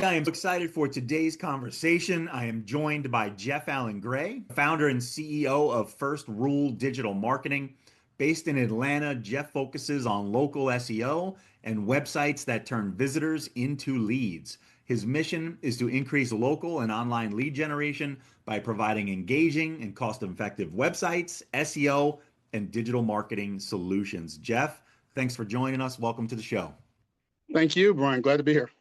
I am excited for today's conversation. I am joined by Jeff Allen Gray, founder and CEO of First Rule Digital Marketing. Based in Atlanta, Jeff focuses on local SEO and websites that turn visitors into leads. His mission is to increase local and online lead generation by providing engaging and cost-effective websites, SEO, and digital marketing solutions. Jeff, thanks for joining us. Welcome to the show. Thank you, Brian. Glad to be here.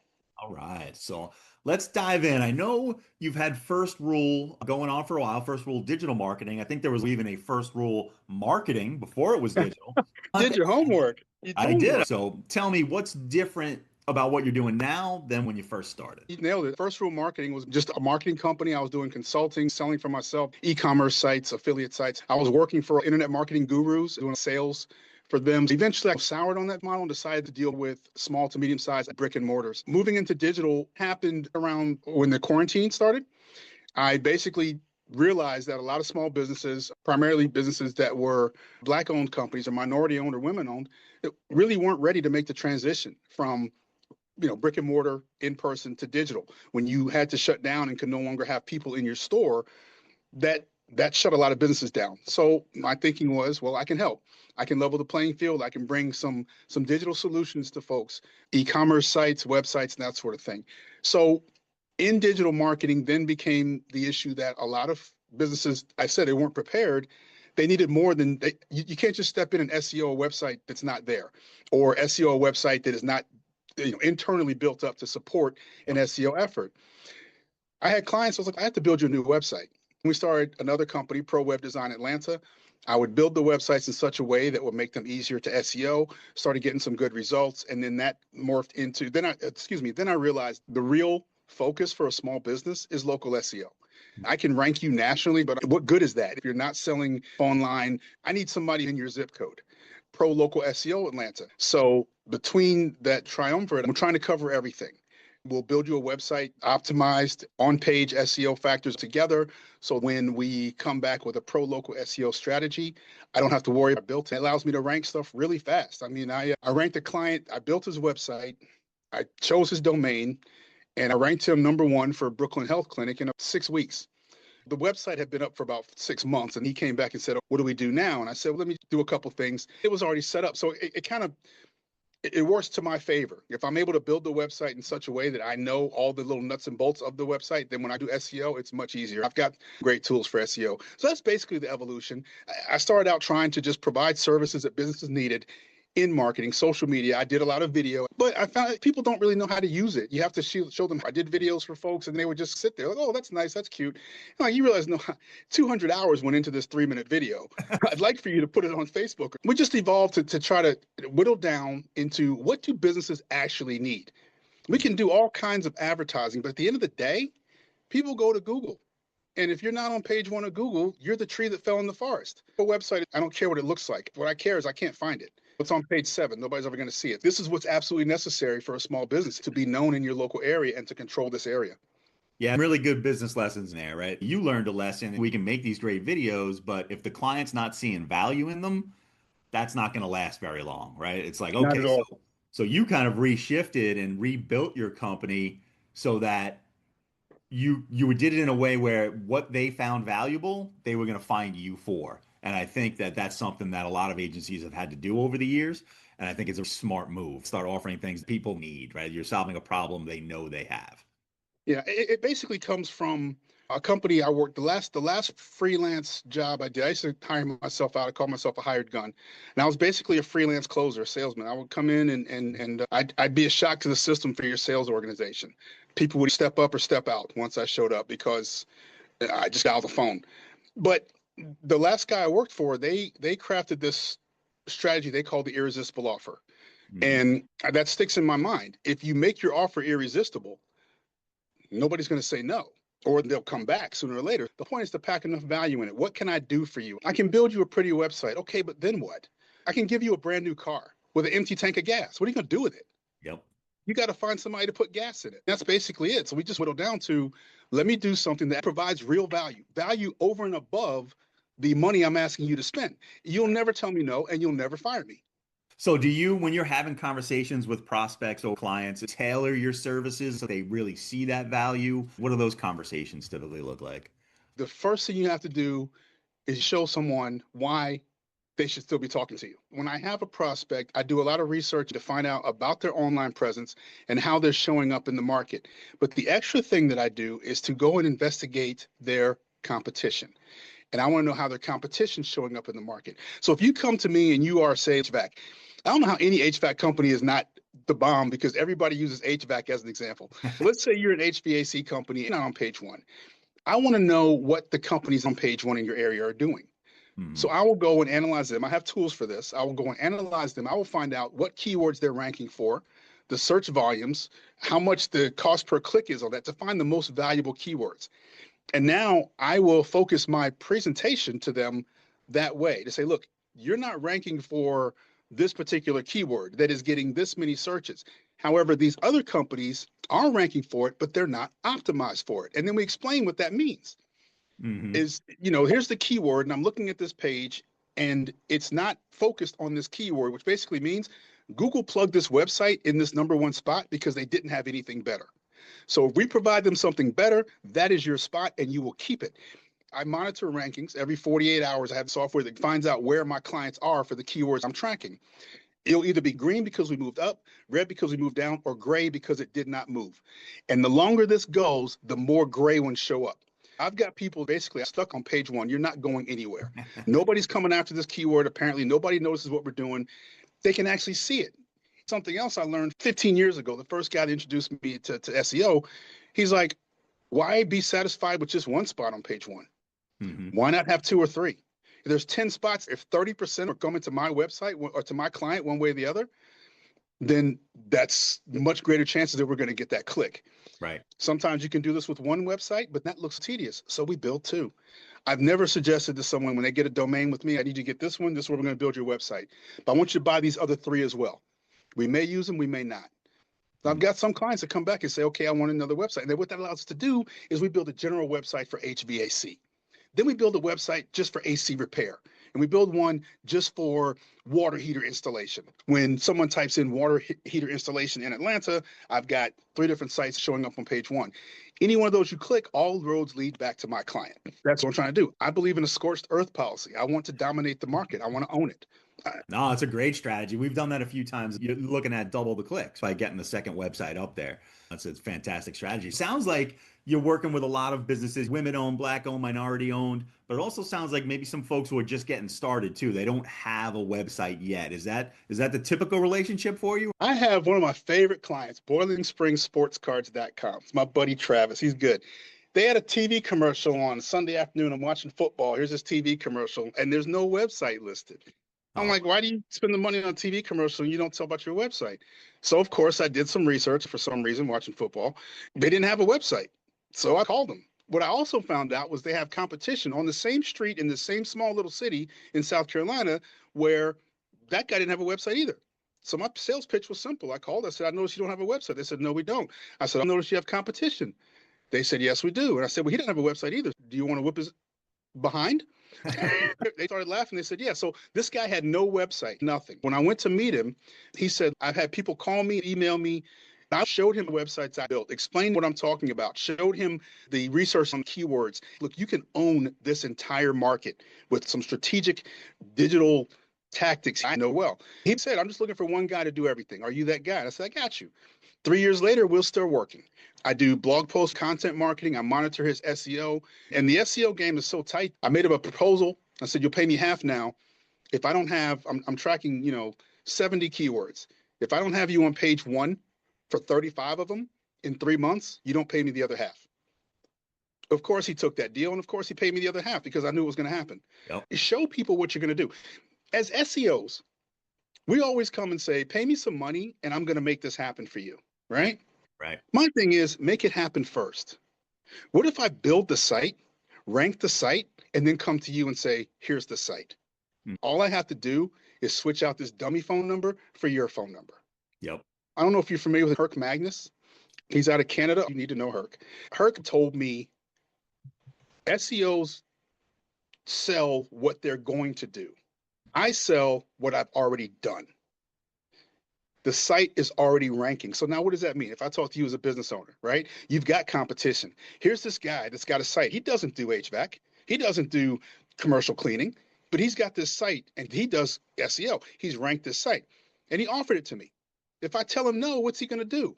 All right, so let's dive in. I know you've had First Rule going on for a while, First Rule Digital Marketing. I think there was even a First Rule Marketing before it was digital. Did your homework. I did. So tell me what's different about what you're doing now than when you first started. You nailed it. First Rule Marketing was just a marketing company. I was doing consulting, selling for myself, e-commerce sites, affiliate sites. I was working for internet marketing gurus, doing sales for them. Eventually, I soured on that model and decided to deal with small to medium-sized brick and mortars. Moving into digital happened around when the quarantine started. I basically realized that a lot of small businesses, primarily businesses that were Black-owned companies or minority-owned or women-owned, that really weren't ready to make the transition from brick and mortar in person to digital. When you had to shut down and could no longer have people in your store, that shut a lot of businesses down. So my thinking was, well, I can help. I can level the playing field. I can bring some digital solutions to folks, e-commerce sites, websites, and that sort of thing. So in digital marketing then became the issue that a lot of businesses, I said they weren't prepared. They needed more than, you can't just step in an SEO website that's not there, or SEO website that is not internally built up to support an SEO effort. I had clients, I was like, I have to build you a new website. We started another company, Pro Web Design Atlanta. I would build the websites in such a way that would make them easier to SEO, started getting some good results. And then that morphed into, then I realized the real focus for a small business is local SEO. I can rank you nationally, but what good is that? If you're not selling online, I need somebody in your zip code. Pro Local SEO Atlanta. So between that triumvirate, I'm trying to cover everything. We'll build you a website optimized on-page SEO factors together. So when we come back with a pro local SEO strategy, I don't have to worry about built. It allows me to rank stuff really fast. I mean, I ranked a client, I built his website, I chose his domain, and I ranked him #1 for Brooklyn Health Clinic in 6 weeks. The website had been up for about 6 months, and he came back and said, what do we do now? And I said, well, let me do a couple things. It was already set up. So it works to my favor. If I'm able to build the website in such a way that I know all the little nuts and bolts of the website, then when I do SEO, it's much easier. I've got great tools for SEO. So that's basically the evolution. I started out trying to just provide services that businesses needed in marketing, social media. I did a lot of video, but I found people don't really know how to use it. You have to show them. I did videos for folks and they would just sit there like, oh, that's nice, that's cute. You realize, no, 200 hours went into this 3-minute video. I'd like for you to put it on Facebook. We just evolved to try to whittle down into what do businesses actually need. We can do all kinds of advertising, but at the end of the day, people go to Google. And if you're not on page 1 of Google, you're the tree that fell in the forest. A website, I don't care what it looks like. What I care is I can't find it. It's on page 7. Nobody's ever going to see it. This is what's absolutely necessary for a small business to be known in your local area and to control this area. Yeah, really good business lessons there, right? You learned a lesson. We can make these great videos, but if the client's not seeing value in them, that's not going to last very long, right? It's like, Not at okay, all. so you kind of reshifted and rebuilt your company so that you did it in a way where what they found valuable, they were going to find you for. And I think that that's something that a lot of agencies have had to do over the years. And I think it's a smart move. Start offering things people need, right? You're solving a problem they know they have. Yeah, it basically comes from a company I worked, the last freelance job I did. I used to hire myself out. I called myself a hired gun. And I was basically a freelance closer, a salesman. I would come in and I'd be a shock to the system for your sales organization. People would step up or step out once I showed up because I just got off the phone. But the last guy I worked for, they crafted this strategy they called the irresistible offer. And that sticks in my mind. If you make your offer irresistible, nobody's going to say no, or they'll come back sooner or later. The point is to pack enough value in it. What can I do for you? I can build you a pretty website. Okay, but then what? I can give you a brand new car with an empty tank of gas. What are you going to do with it? Yep. You got to find somebody to put gas in it. That's basically it. So we just whittled down to, let me do something that provides real value over and above the money I'm asking you to spend. You'll never tell me no, and you'll never fire me. So do you, when you're having conversations with prospects or clients, tailor your services so they really see that value? What do those conversations typically look like? The first thing you have to do is show someone why they should still be talking to you. When I have a prospect, I do a lot of research to find out about their online presence and how they're showing up in the market. But the extra thing that I do is to go and investigate their competition. And I want to know how their competition's showing up in the market. So if you come to me and you are, say, HVAC, I don't know how any HVAC company is not the bomb because everybody uses HVAC as an example. Let's say you're an HVAC company and not on page one. I want to know what the companies on page one in your area are doing. So Mhm. I will go and analyze them. I have tools for this. I will go and analyze them. I will find out what keywords they're ranking for, the search volumes, how much the cost per click is on that to find the most valuable keywords. And now I will focus my presentation to them that way to say, look, you're not ranking for this particular keyword that is getting this many searches. However, these other companies are ranking for it, but they're not optimized for it. And then we explain what that means Mhm. is, here's the keyword, and I'm looking at this page, and it's not focused on this keyword, which basically means Google plugged this website in this number one spot because they didn't have anything better. So if we provide them something better, that is your spot and you will keep it. I monitor rankings every 48 hours. I have software that finds out where my clients are for the keywords I'm tracking. It'll either be green because we moved up, red because we moved down, or gray because it did not move. And the longer this goes, the more gray ones show up. I've got people basically stuck on page one. You're not going anywhere. Nobody's coming after this keyword. Apparently, nobody notices what we're doing. They can actually see it. Something else I learned 15 years ago, the first guy that introduced me to SEO, he's like, why be satisfied with just one spot on page one? Mhm. Why not have two or three? If there's 10 spots, if 30% are coming to my website or to my client one way or the other, then that's much greater chances that we're going to get that click. Right. Sometimes you can do this with one website, but that looks tedious. So we build two. I've never suggested to someone when they get a domain with me, I need you to get this one. This is where we're going to build your website. But I want you to buy these other three as well. We may use them, we may not. I've Mhm. got some clients that come back and say, okay, I want another website. And then what that allows us to do is we build a general website for HVAC. Then we build a website just for AC repair. And we build one just for water heater installation. When someone types in water heater installation in Atlanta, I've got three different sites showing up on page one. Any one of those you click, all roads lead back to my client. That's what I'm trying to do. I believe in a scorched earth policy. I want to dominate the market. I want to own it. No, it's a great strategy. We've done that a few times. You're looking at double the clicks by getting the second website up there. That's a fantastic strategy. Sounds like you're working with a lot of businesses, women owned, black owned, minority owned, but it also sounds like maybe some folks who are just getting started too. They don't have a website yet. Is that the typical relationship for you? I have one of my favorite clients, BoilingSpringSportsCards.com. It's my buddy Travis. He's good. They had a TV commercial on Sunday afternoon. I'm watching football. Here's this TV commercial, and there's no website listed. I'm Oh, like, why do you spend the money on a TV commercial and you don't tell about your website? So, of course, I did some research for some reason watching football. They didn't have a website. So I called them. What I also found out was they have competition on the same street in the same small little city in South Carolina where that guy didn't have a website either. So my sales pitch was simple. I called. I said, I noticed you don't have a website. They said, no, we don't. I said, I noticed you have competition. They said, yes, we do. And I said, well, he doesn't have a website either. Do you want to whip his behind? They started laughing. They said, yeah. So this guy had no website, nothing. When I went to meet him, he said, I've had people call me, email me. I showed him the websites I built, explained what I'm talking about, showed him the research on keywords. Look, you can own this entire market with some strategic digital tactics I know well. He said, I'm just looking for one guy to do everything. Are you that guy? And I said, I got you. 3 years later, we're still working. I do blog post content marketing. I monitor his SEO. And the SEO game is so tight. I made him a proposal. I said, you'll pay me half now. If I don't have, I'm tracking, 70 keywords. If I don't have you on page one for 35 of them in 3 months, you don't pay me the other half. Of course, he took that deal. And of course, he paid me the other half because I knew it was going to happen. yep. Show people what you're going to do. As SEOs, we always come and say, pay me some money and I'm going to make this happen for you. Right. Right. Right. My thing is make it happen first. What if I build the site, rank the site, and then come to you and say, here's the site? Mm. All I have to do is switch out this dummy phone number for your phone number. Yep. I don't know if you're familiar with Herc Magnus. He's out of Canada. You need to know Herc. Herc told me SEOs sell what they're going to do. I sell what I've already done. The site is already ranking. So now what does that mean? If I talk to you as a business owner, right? You've got competition. Here's this guy that's got a site. He doesn't do HVAC. He doesn't do commercial cleaning, but he's got this site and he does SEO. He's ranked this site and he offered it to me. If I tell him no, what's he going to do?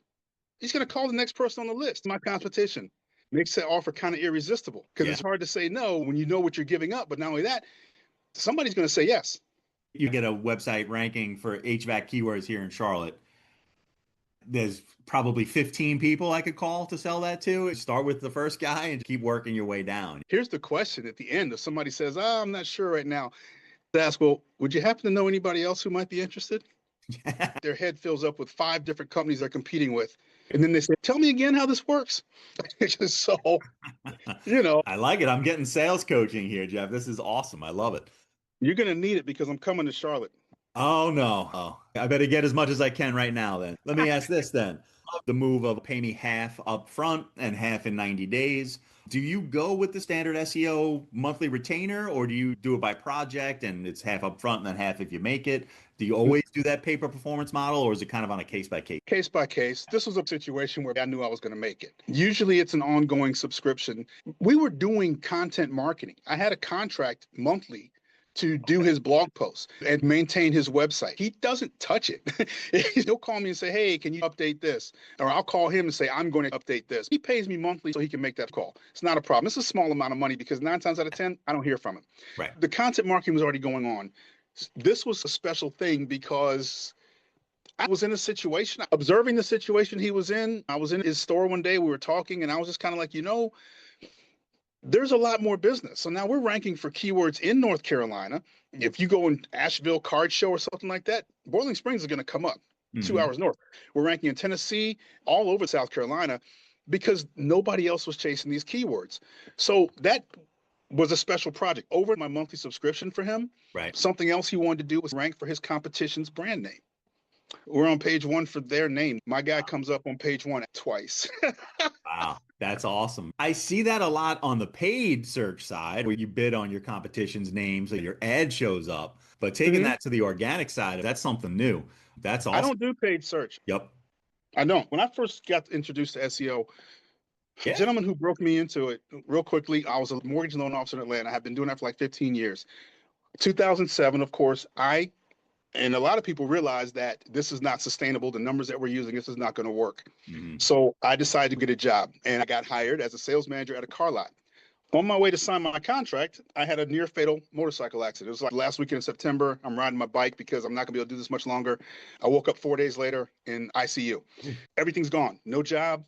He's going to call the next person on the list. My competition makes that offer kind of irresistible because Yeah. it's hard to say no when you know what you're giving up. But not only that, somebody's going to say yes. You get a website ranking for HVAC keywords here in Charlotte. There's probably 15 people I could call to sell that to. Start with the first guy and keep working your way down. Here's the question at the end. If somebody says, I'm not sure right now, ask, well, would you happen to know anybody else who might be interested? Their head fills up with 5 different companies they're competing with. And then they say, tell me again how this works. It's just so, I like it. I'm getting sales coaching here, Jeff. This is awesome. I love it. You're going to need it because I'm coming to Charlotte. Oh, no. Oh, I better get as much as I can right now then. Let me ask this then. The move of pay me half up front and half in 90 days. Do you go with the standard SEO monthly retainer or do you do it by project and it's half up front and then half if you make it? Do you always do that pay per performance model or is it kind of on a case by case? Case by case. This was a situation where I knew I was going to make it. Usually it's an ongoing subscription. We were doing content marketing. I had a contract monthly to do his blog posts and maintain his website. He doesn't touch it. He'll call me and say, hey, can you update this? Or I'll call him and say, I'm going to update this. He pays me monthly so he can make that call. It's not a problem. It's a small amount of money because 9 times out of 10, I don't hear from him. Right. The content marketing was already going on. This was a special thing because I was in a situation, observing the situation he was in. I was in his store one day, we were talking, and I was just kind of like, there's a lot more business. So now we're ranking for keywords in North Carolina. If you go in Asheville Card Show or something like that, Boiling Springs is going to come up 2 hours north. We're ranking in Tennessee, all over South Carolina, because nobody else was chasing these keywords. So that was a special project. Over my monthly subscription for him, Right. Something else he wanted to do was rank for his competition's brand name. We're on page 1 for their name. My guy comes up on page 1 twice. Wow, that's awesome. I see that a lot on the paid search side where you bid on your competition's name so your ad shows up. But taking that to the organic side, that's something new. That's awesome. I don't do paid search. Yep. I don't. When I first got introduced to SEO, the gentleman who broke me into it real quickly, I was a mortgage loan officer in Atlanta. I've been doing that for like 15 years. 2007, of course, and a lot of people realized that this is not sustainable. The numbers that we're using, this is not going to work. So I decided to get a job and I got hired as a sales manager at a car lot. On my way to sign my contract, I had a near fatal motorcycle accident. It was like last weekend in September. I'm riding my bike because I'm not gonna be able to do this much longer. I woke up 4 days later in ICU. Everything's gone, no job.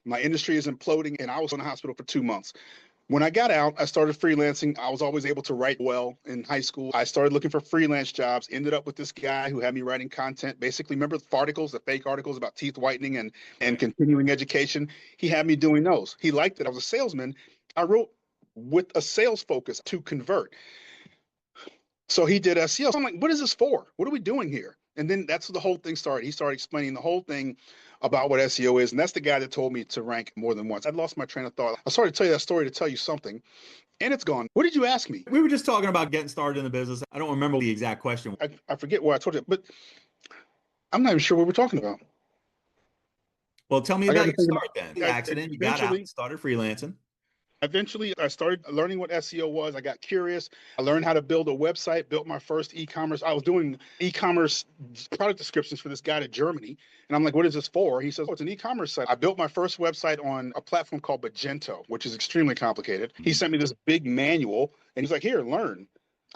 My industry is imploding and I was in the hospital for 2 months. When I got out, I started freelancing. I was always able to write well in high school. I started looking for freelance jobs, ended up with this guy who had me writing content. Basically, remember the articles, the fake articles about teeth whitening and continuing education? He had me doing those. He liked it. I was a salesman. I wrote with a sales focus to convert. So he did SEO. So I'm like, what is this for? What are we doing here? And then that's the whole thing started. He started explaining the whole thing about what SEO is. And that's the guy that told me to rank more than once. I'd lost my train of thought. I started to tell you that story to tell you something, and it's gone. What did you ask me? We were just talking about getting started in the business. I don't remember the exact question. I forget what I told you, but I'm not even sure what we're talking about. Well, tell me about your start then. The accident, you got out, started freelancing. Eventually, I started learning what SEO was. I got curious. I learned how to build a website, built my first e-commerce. I was doing e-commerce product descriptions for this guy to Germany. And I'm like, what is this for? He says, oh, it's an e-commerce site. I built my first website on a platform called Magento, which is extremely complicated. He sent me this big manual and he's like, here, learn.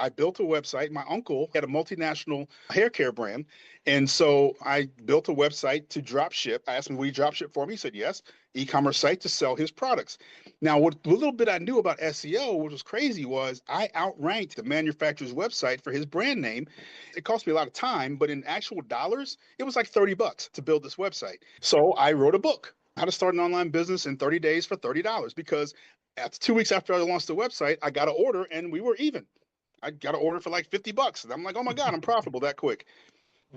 I built a website. My uncle had a multinational hair care brand. And so I built a website to drop ship. I asked him, will you drop ship for me? He said, yes. E-commerce site to sell his products. Now, what little bit I knew about SEO, which was crazy, was I outranked the manufacturer's website for his brand name. It cost me a lot of time, but in actual dollars, it was like $30 to build this website. So I wrote a book, How to Start an Online Business in 30 Days for $30, because 2 weeks after I launched the website, I got an order and we were even. I got an order for like $50. And I'm like, oh my God, I'm profitable that quick.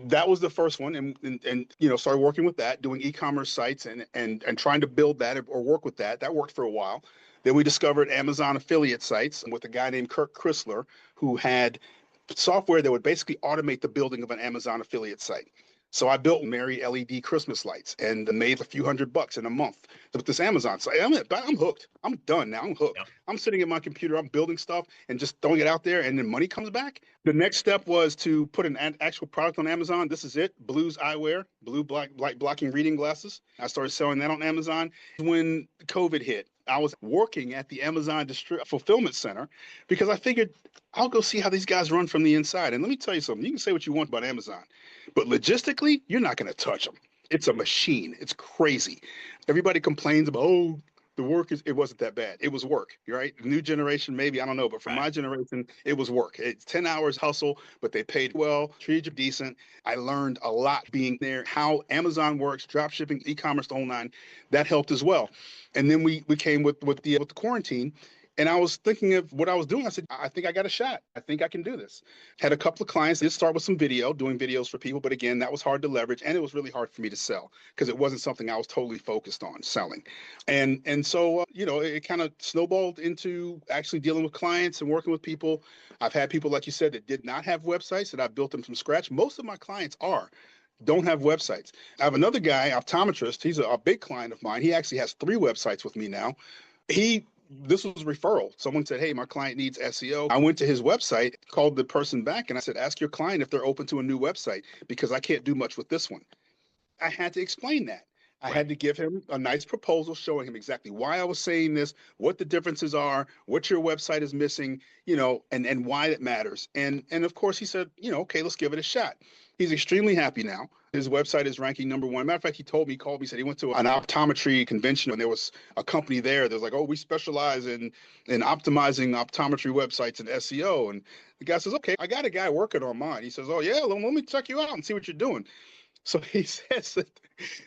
That was the first one, and started working with that, doing e-commerce sites and trying to build that or work with that. That worked for a while. Then we discovered Amazon affiliate sites with a guy named Kirk Chrysler, who had software that would basically automate the building of an Amazon affiliate site. So I built Merry LED Christmas lights and made a few $100 in a month with this Amazon site. I'm hooked. I'm done now. I'm hooked. Yep. I'm sitting at my computer. I'm building stuff and just throwing it out there, and then money comes back. The next step was to put an actual product on Amazon. This is it. Blues eyewear, blue light blocking reading glasses. I started selling that on Amazon. When COVID hit, I was working at the Amazon fulfillment center because I figured I'll go see how these guys run from the inside. And let me tell you something. You can say what you want about Amazon, but logistically, you're not going to touch them. It's a machine. It's crazy. Everybody complains about, oh, the work it wasn't that bad. It was work, right? New generation, maybe, I don't know. But for my generation, it was work. It's 10 hours hustle, but they paid well, treated you decent. I learned a lot being there, how Amazon works, drop shipping, e-commerce, the whole nine. That helped as well. And then we came with the quarantine. And I was thinking of what I was doing. I said, I think I got a shot. I think I can do this. Had a couple of clients. Did start with some video, doing videos for people. But again, that was hard to leverage. And it was really hard for me to sell because it wasn't something I was totally focused on selling. And so, it kind of snowballed into actually dealing with clients and working with people. I've had people, like you said, that did not have websites that I built them from scratch. Most of my clients don't have websites. I have another guy, optometrist. He's a big client of mine. He actually has 3 websites with me now. This was referral. Someone said, hey, my client needs SEO. I went to his website, called the person back, and I said, ask your client if they're open to a new website because I can't do much with this one. I had to explain that. I had to give him a nice proposal showing him exactly why I was saying this, what the differences are, what your website is missing, and why it matters. And of course, he said, okay, let's give it a shot. He's extremely happy now. His website is ranking #1. Matter of fact, he called me, said he went to an optometry convention and there was a company there. There's like, oh, we specialize in optimizing optometry websites and SEO. And the guy says, okay, I got a guy working on mine. He says, oh, yeah, let me check you out and see what you're doing. So he says that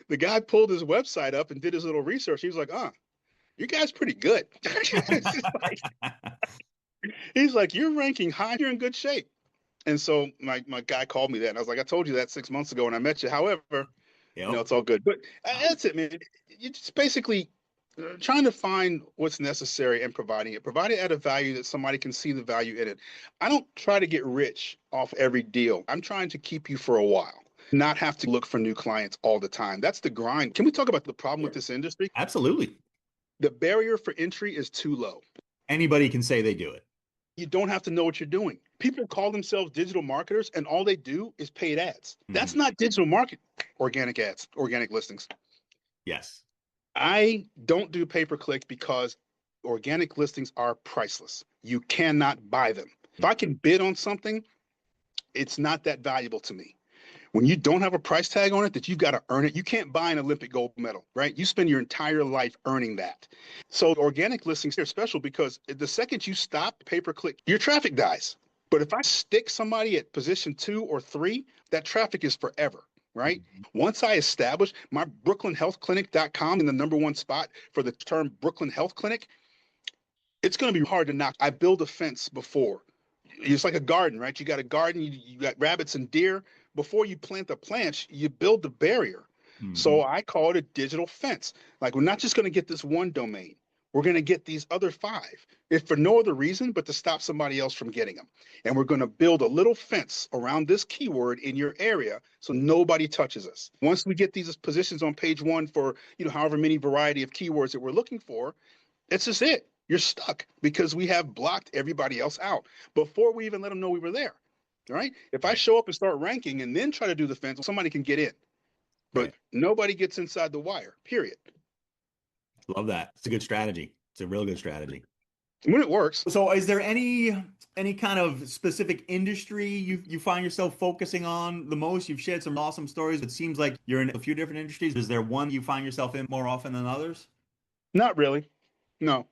the guy pulled his website up and did his little research. He was like, you guys pretty good. He's like, you're ranking high. You're in good shape. And so my guy called me that, and I was like, I told you that 6 months ago when I met you. However, it's all good. But that's it, man. You're just basically trying to find what's necessary and providing it at a value that somebody can see the value in it. I don't try to get rich off every deal. I'm trying to keep you for a while, not have to look for new clients all the time. That's the grind. Can we talk about the problem with this industry? Absolutely. The barrier for entry is too low. Anybody can say they do it. You don't have to know what you're doing. People call themselves digital marketers, and all they do is paid ads. That's not digital marketing. Organic ads, organic listings. Yes. I don't do pay-per-click because organic listings are priceless. You cannot buy them. If I can bid on something, it's not that valuable to me. When you don't have a price tag on it that you've got to earn it, you can't buy an Olympic gold medal, right? You spend your entire life earning that. So organic listings are special because the second you stop pay-per-click, your traffic dies. But if I stick somebody at position 2 or 3, that traffic is forever, right? Once I establish my brooklynhealthclinic.com in the #1 spot for the term Brooklyn Health Clinic, it's going to be hard to knock. I built a fence before. It's like a garden, right? You got a garden, you got rabbits and deer. Before you plant the plants, you build the barrier. So I call it a digital fence. Like, we're not just going to get this one domain. We're going to get these other 5, if for no other reason but to stop somebody else from getting them. And we're going to build a little fence around this keyword in your area so nobody touches us. Once we get these positions on page 1 for, however many variety of keywords that we're looking for, it's just it. You're stuck because we have blocked everybody else out before we even let them know we were there. All right. If I show up and start ranking and then try to do the fence, somebody can get in, but nobody gets inside the wire, period. Love that. It's a good strategy. It's a real good strategy. When it works. So is there any kind of specific industry you find yourself focusing on the most? You've shared some awesome stories. It seems like you're in a few different industries. Is there one you find yourself in more often than others? Not really. No,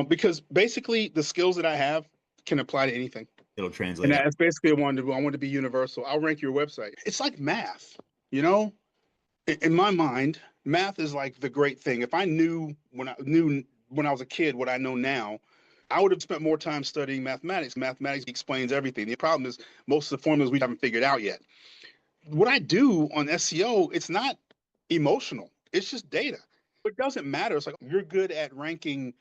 because basically the skills that I have can apply to anything. It'll translate. And that's basically I want to be universal. I'll rank your website. It's like math, in my mind, math is like the great thing. If I knew when I was a kid what I know now, I would have spent more time studying mathematics. Mathematics explains everything. The problem is most of the formulas we haven't figured out yet. What I do on SEO, it's not emotional. It's just data. It doesn't matter. It's like you're good at ranking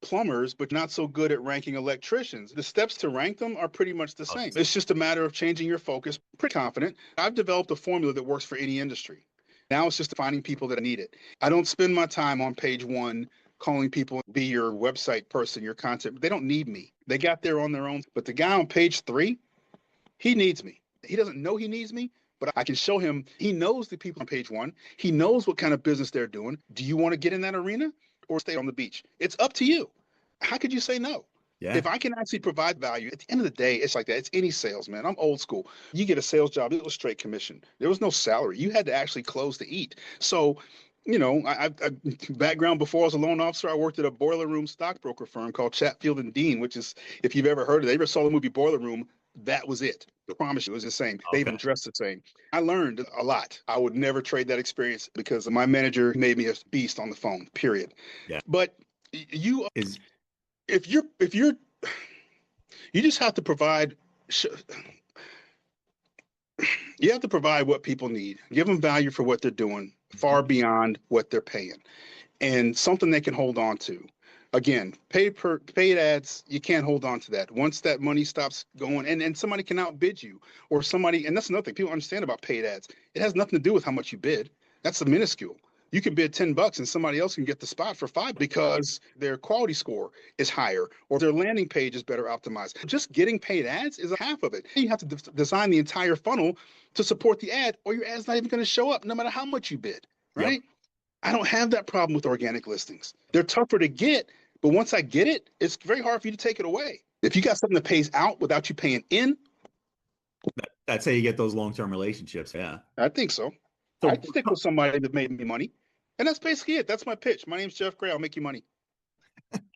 plumbers, but not so good at ranking electricians. The steps to rank them are pretty much the Oh, same. It's just a matter of changing your focus. Pretty confident. I've developed a formula that works for any industry. Now it's just finding people that need it. I don't spend my time on page one calling people be your website person, your content. They don't need me. They got there on their own. But the guy on page 3, he needs me. He doesn't know he needs me, but I can show him. He knows the people on page 1. He knows what kind of business they're doing. Do you want to get in that arena or stay on the beach? It's up to you. How could you say no? Yeah. If I can actually provide value, at the end of the day, it's like that. It's any sales, man. I'm old school. You get a sales job, it was straight commission. There was no salary. You had to actually close to eat. So, I background before I was a loan officer, I worked at a boiler room stockbroker firm called Chatfield and Dean, which is, if you've ever heard of it, ever saw the movie Boiler Room, that was it. I promise you, it was the same. They even dressed the same. I learned a lot. I would never trade that experience because my manager made me a beast on the phone, period. Yeah. But if you're you just have to provide you have to provide what people need, give them value for what they're doing far beyond what they're paying, and something they can hold on to. Again, paid ads, you can't hold on to that. Once that money stops going, and somebody can outbid you, or somebody, and that's another thing people understand about paid ads. It has nothing to do with how much you bid. That's a minuscule. You can bid $10 and somebody else can get the spot for $5 because their quality score is higher or their landing page is better optimized. Just getting paid ads is a half of it. You have to design the entire funnel to support the ad, or your ad's not even going to show up no matter how much you bid, right? Yep. I don't have that problem with organic listings. They're tougher to get, but once I get it, it's very hard for you to take it away. If you got something that pays out without you paying in. That's how you get those long-term relationships. Yeah. I think so. So I stick with somebody that made me money. And that's basically it. That's my pitch. My name's Jeff Gray. I'll make you money.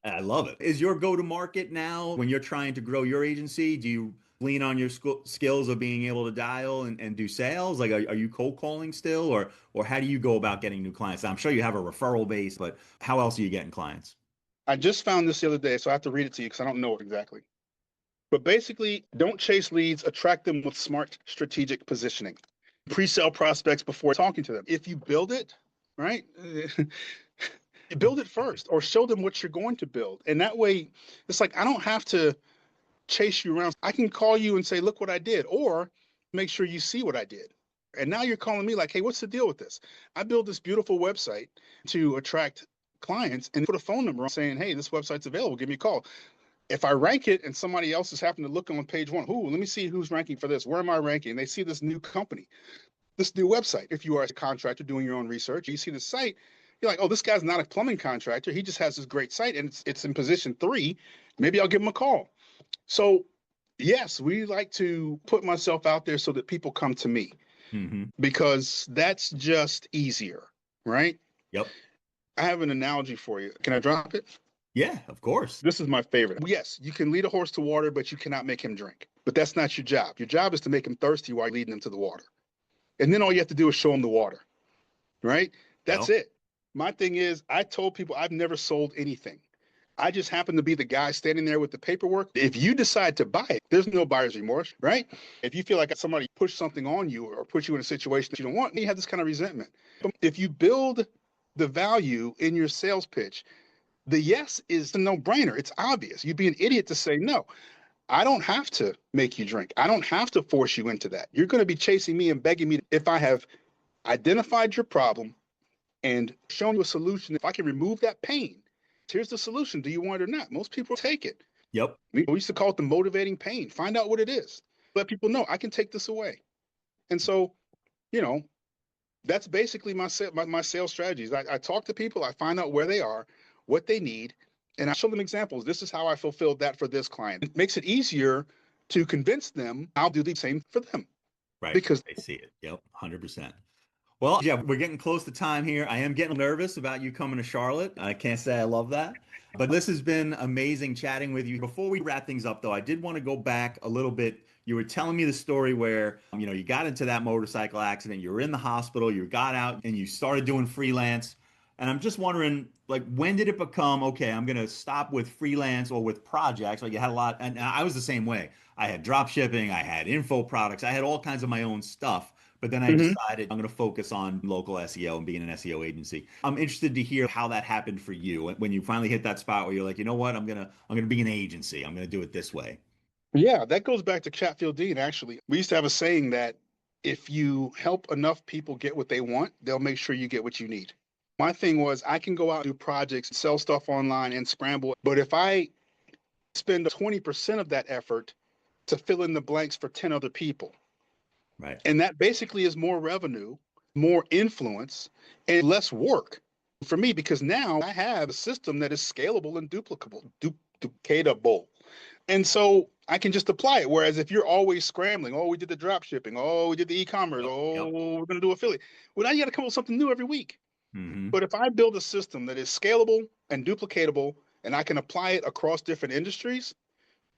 I love it. Is your go-to-market now, when you're trying to grow your agency, do you lean on your skills of being able to dial and do sales? Like, are you cold calling still, or how do you go about getting new clients? I'm sure you have a referral base, but how else are you getting clients? I just found this the other day, so I have to read it to you because I don't know it exactly. But basically, don't chase leads, attract them with smart strategic positioning. Pre-sell prospects before talking to them. If you build it, right? Build it first, or show them what you're going to build. And that way, it's like, I don't have to chase you around. I can call you and say, look what I did, or make sure you see what I did. And now you're calling me like, hey, what's the deal with this? I built this beautiful website to attract clients and put a phone number on saying, hey, this website's available. Give me a call. If I rank it and somebody else is happening to look on page 1, let me see who's ranking for this. Where am I ranking? They see this new company, this new website. If you are a contractor doing your own research, you see the site, you're like, oh, this guy's not a plumbing contractor. He just has this great site and it's in position 3. Maybe I'll give him a call. So yes, we like to put myself out there so that people come to me because that's just easier, right? Yep. I have an analogy for you. Can I drop it? Yeah, of course. This is my favorite. Yes, you can lead a horse to water, but you cannot make him drink. But that's not your job. Your job is to make him thirsty while you're leading him to the water. And then all you have to do is show him the water, right? That's it. My thing is, I told people I've never sold anything. I just happen to be the guy standing there with the paperwork. If you decide to buy it, there's no buyer's remorse, right? If you feel like somebody pushed something on you or put you in a situation that you don't want, you have this kind of resentment. But if you build the value in your sales pitch, the yes is a no-brainer. It's obvious. You'd be an idiot to say no. I don't have to make you drink. I don't have to force you into that. You're going to be chasing me and begging me. If I have identified your problem and shown you a solution, if I can remove that pain, here's the solution. Do you want it or not? Most people take it. Yep. We used to call it the motivating pain. Find out what it is. Let people know I can take this away. And so, that's basically my sales strategies. I talk to people. I find out where they are, what they need, and I show them examples. This is how I fulfilled that for this client. It makes it easier to convince them I'll do the same for them. Right. Because they see it. Yep. 100%. Well, Jeff, we're getting close to time here. I am getting nervous about you coming to Charlotte. I can't say I love that, but this has been amazing chatting with you. Before we wrap things up, though, I did want to go back a little bit. You were telling me the story where, you got into that motorcycle accident. You were in the hospital. You got out and you started doing freelance. And I'm just wondering, like, when did it become, okay, I'm going to stop with freelance or with projects? Like, you had a lot, and I was the same way. I had drop shipping. I had info products. I had all kinds of my own stuff. But then I decided I'm going to focus on local SEO and being an SEO agency. I'm interested to hear how that happened for you when you finally hit that spot where you're like, you know what, I'm gonna be an agency. I'm gonna do it this way. Yeah, that goes back to Chatfield Dean, actually. We used to have a saying that if you help enough people get what they want, they'll make sure you get what you need. My thing was I can go out and do projects, sell stuff online and scramble. But if I spend 20% of that effort to fill in the blanks for 10 other people, Right. and that basically is more revenue, more influence, and less work for me because now I have a system that is scalable and duplicatable. And so I can just apply it. Whereas if you're always scrambling, oh, we did the drop shipping, oh, we did the e-commerce, Yep. oh, Yep. we're going to do affiliate. Well, now you got to come up with something new every week. Hmm. But if I build a system that is scalable and duplicatable and I can apply it across different industries,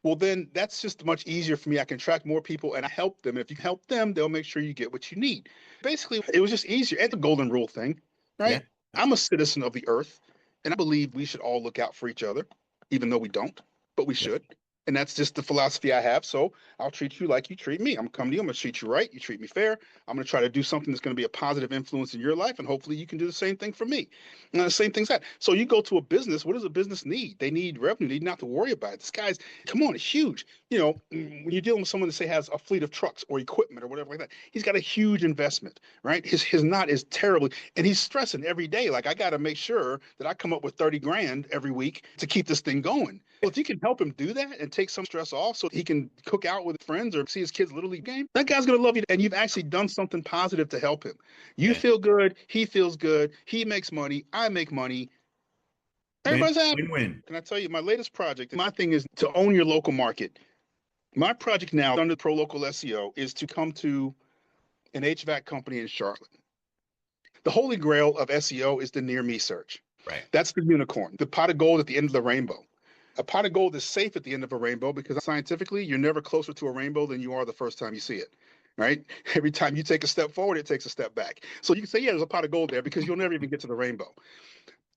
well, then that's just much easier for me. I can track more people and I help them. If you help them, they'll make sure you get what you need. Basically, it was just easier. And the golden rule thing, Yeah. right? I'm a citizen of the earth and I believe we should all look out for each other, even though we don't, but we Yeah. should. And that's just the philosophy I have. So I'll treat you like you treat me. I'm coming to you. I'm going to treat you right. You treat me fair. I'm going to try to do something that's going to be a positive influence in your life. And hopefully you can do the same thing for me. And the same thing's that. So you go to a business. What does a business need? They need revenue. They need not to worry about it. This guy's, come on, it's huge. You know, when you're dealing with someone that say has a fleet of trucks or equipment or whatever like that, he's got a huge investment, right? His knot is terribly, and he's stressing every day. Like I got to make sure that I come up with 30 grand every week to keep this thing going. Well, if you can help him do that and take some stress off so he can cook out with friends or see his kids' little league game, that guy's going to love you. And you've actually done something positive to help him. You Yeah. feel good. He feels good. He makes money. I make money. Win, Everybody's happy. win, win. Can I tell you, my latest project, my thing is to own your local market. My project now under Pro Local SEO is to come to an HVAC company in Charlotte. The holy grail of SEO is the near me search. Right. That's the unicorn, the pot of gold at the end of the rainbow. A pot of gold is safe at the end of a rainbow because scientifically, you're never closer to a rainbow than you are the first time you see it, right? Every time you take a step forward, it takes a step back. So you can say, yeah, there's a pot of gold there because you'll never even get to the rainbow.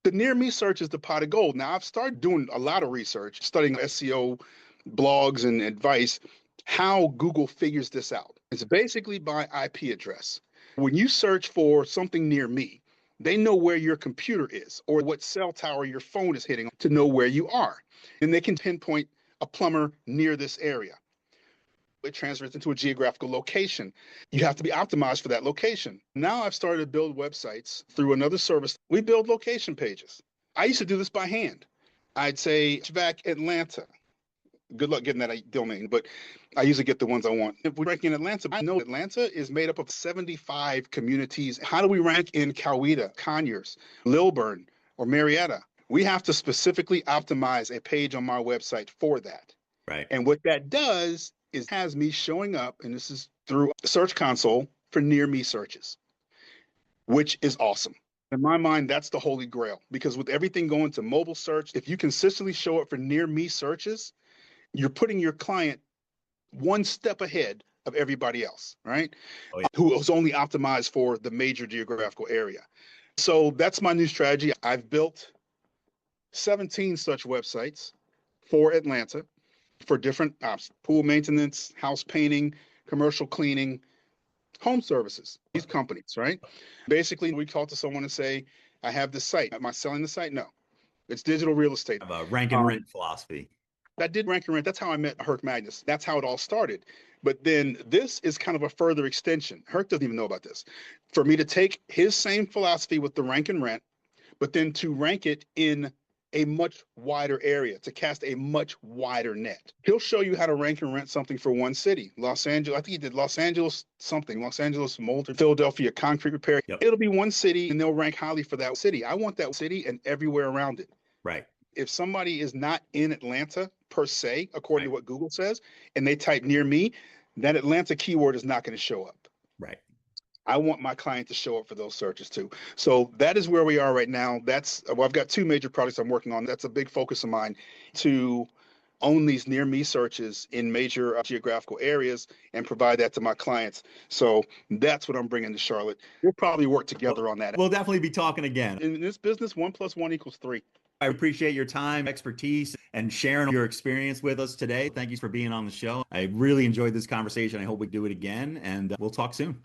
The near me search is the pot of gold. Now, I've started doing a lot of research, studying SEO blogs and advice, how Google figures this out. It's basically by IP address. When you search for something near me, they know where your computer is or what cell tower your phone is hitting to know where you are. And they can pinpoint a plumber near this area. It transfers into a geographical location. You have to be optimized for that location. Now I've started to build websites through another service. We build location pages. I used to do this by hand. I'd say HVAC Atlanta. Good luck getting that domain, but I usually get the ones I want. If we rank in Atlanta, I know Atlanta is made up of 75 communities. How do we rank in Coweta, Conyers, Lilburn, or Marietta? We have to specifically optimize a page on my website for that. Right. And what that does is has me showing up, and this is through Search Console for near me searches, which is awesome. In my mind, that's the holy grail because with everything going to mobile search, if you consistently show up for near me searches, you're putting your client one step ahead of everybody else, right? Oh, yeah. Who is only optimized for the major geographical area. So that's my new strategy. I've built 17 such websites for Atlanta for different ops, pool maintenance, house painting, commercial cleaning, home services, these companies, right? Basically, we talk to someone and say, I have this site. Am I selling the site? No, it's digital real estate. I have a rank and rent philosophy. That did rank and rent. That's how I met Herc Magnus. That's how it all started. But then this is kind of a further extension. Herc doesn't even know about this. For me to take his same philosophy with the rank and rent, but then to rank it in a much wider area, to cast a much wider net. He'll show you how to rank and rent something for one city. Los Angeles, I think he did Los Angeles something, Los Angeles mold, Philadelphia concrete repair. Yep. It'll be one city and they'll rank highly for that city. I want that city and everywhere around it. Right. If somebody is not in Atlanta per se, according Right. to what Google says, and they type near me, that Atlanta keyword is not going to show up. Right. I want my client to show up for those searches too. So that is where we are right now. I've got two major projects I'm working on. That's a big focus of mine to own these near me searches in major geographical areas and provide that to my clients. So that's what I'm bringing to Charlotte. We'll probably work together on that. We'll definitely be talking again. In this business, 1 + 1 = 3. I appreciate your time, expertise, and sharing your experience with us today. Thank you for being on the show. I really enjoyed this conversation. I hope we do it again, and we'll talk soon.